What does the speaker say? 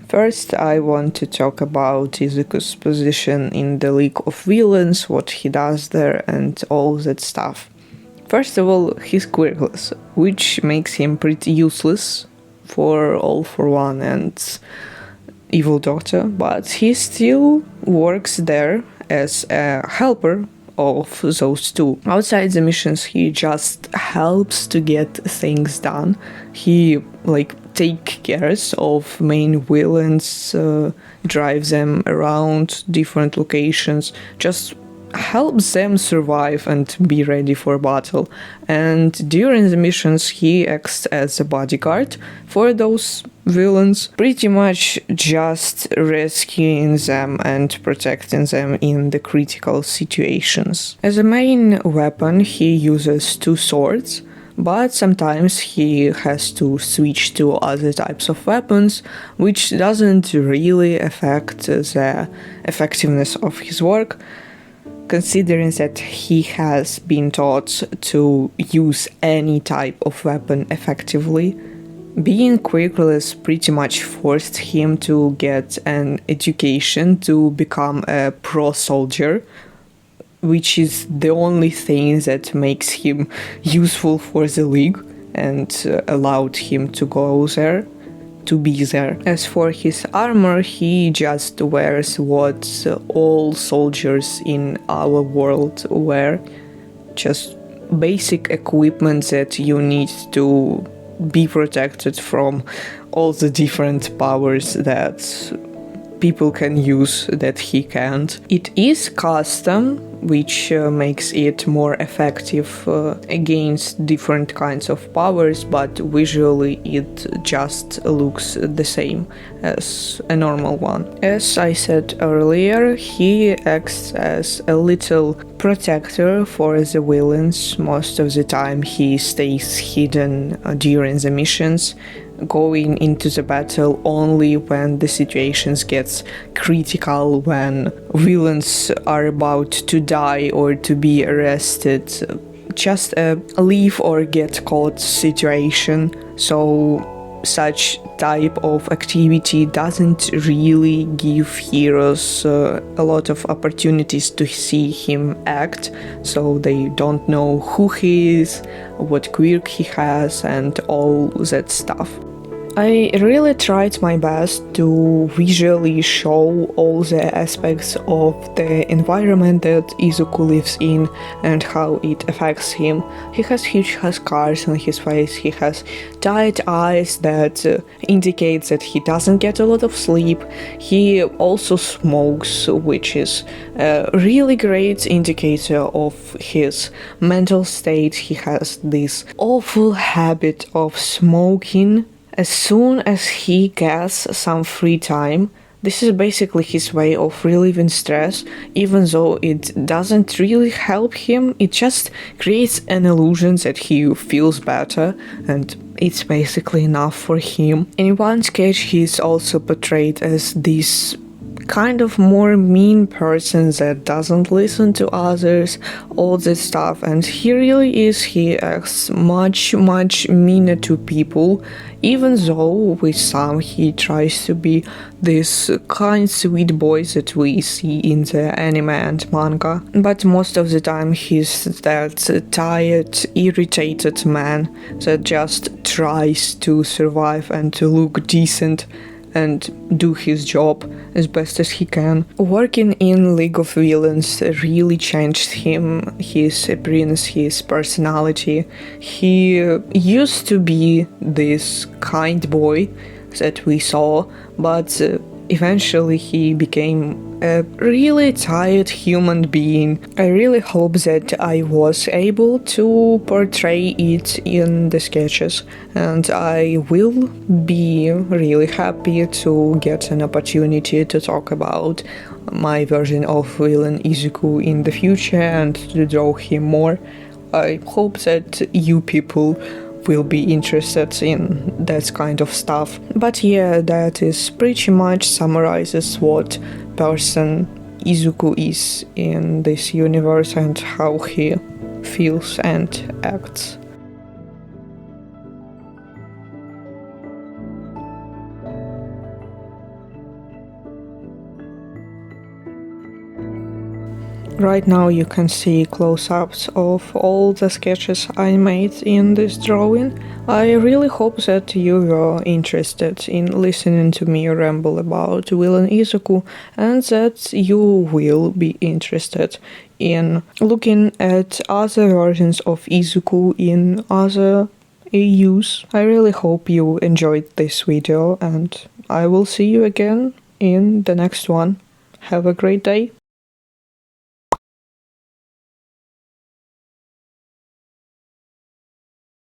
First, I want to talk about Izuku's position in the League of Villains, what he does there, and all that stuff. First of all, he's quirkless, which makes him pretty useless for All for One and Evil Doctor, but he still works there as a helper of those two. Outside the missions, he just helps to get things done. He take cares of main villains, drives them around different locations, just helps them survive and be ready for battle. And during the missions, he acts as a bodyguard for those villains, pretty much just rescuing them and protecting them in the critical situations. As a main weapon, he uses two swords, but sometimes he has to switch to other types of weapons, which doesn't really affect the effectiveness of his work, considering that he has been taught to use any type of weapon effectively. Being quirkless pretty much forced him to get an education to become a pro soldier, which is the only thing that makes him useful for the League and allowed him to go there, to be there. As for his armor, he just wears what all soldiers in our world wear, just basic equipment that you need to be protected from all the different powers that people can use that he can't. It is custom, which makes it more effective against different kinds of powers, but visually it just looks the same as a normal one. As I said earlier, he acts as a little protector for the villains. Most of the time he stays hidden during the missions, going into the battle only when the situations gets critical, when villains are about to die or to be arrested. Just a leave or get caught situation. So such type of activity doesn't really give heroes a lot of opportunities to see him act, so they don't know who he is, what quirk he has, and all that stuff. I really tried my best to visually show all the aspects of the environment that Izuku lives in and how it affects him. He has huge scars on his face, he has tight eyes that indicate that he doesn't get a lot of sleep. He also smokes, which is a really great indicator of his mental state. He has this awful habit of smoking as soon as he gets some free time. This is basically his way of relieving stress, even though it doesn't really help him. It just creates an illusion that he feels better, and it's basically enough for him. In one sketch, he's also portrayed as this kind of more mean person that doesn't listen to others, all that stuff, and he really is. He acts much meaner to people, even though with some he tries to be this kind sweet boy that we see in the anime and manga, but most of the time he's that tired, irritated man that just tries to survive and to look decent and do his job as best as he can. Working in League of Villains really changed him, his appearance, his personality. He used to be this kind boy that we saw, but eventually he became a really tired human being. I really hope that I was able to portray it in the sketches, and I will be really happy to get an opportunity to talk about my version of villain Izuku in the future and to draw him more. I hope that you people will be interested in that kind of stuff. But yeah, that is pretty much summarizes what person Izuku is in this universe and how he feels and acts. Right now you can see close-ups of all the sketches I made in this drawing. I really hope that you are interested in listening to me ramble about villain Izuku, and that you will be interested in looking at other versions of Izuku in other AUs. I really hope you enjoyed this video, and I will see you again in the next one. Have a great day.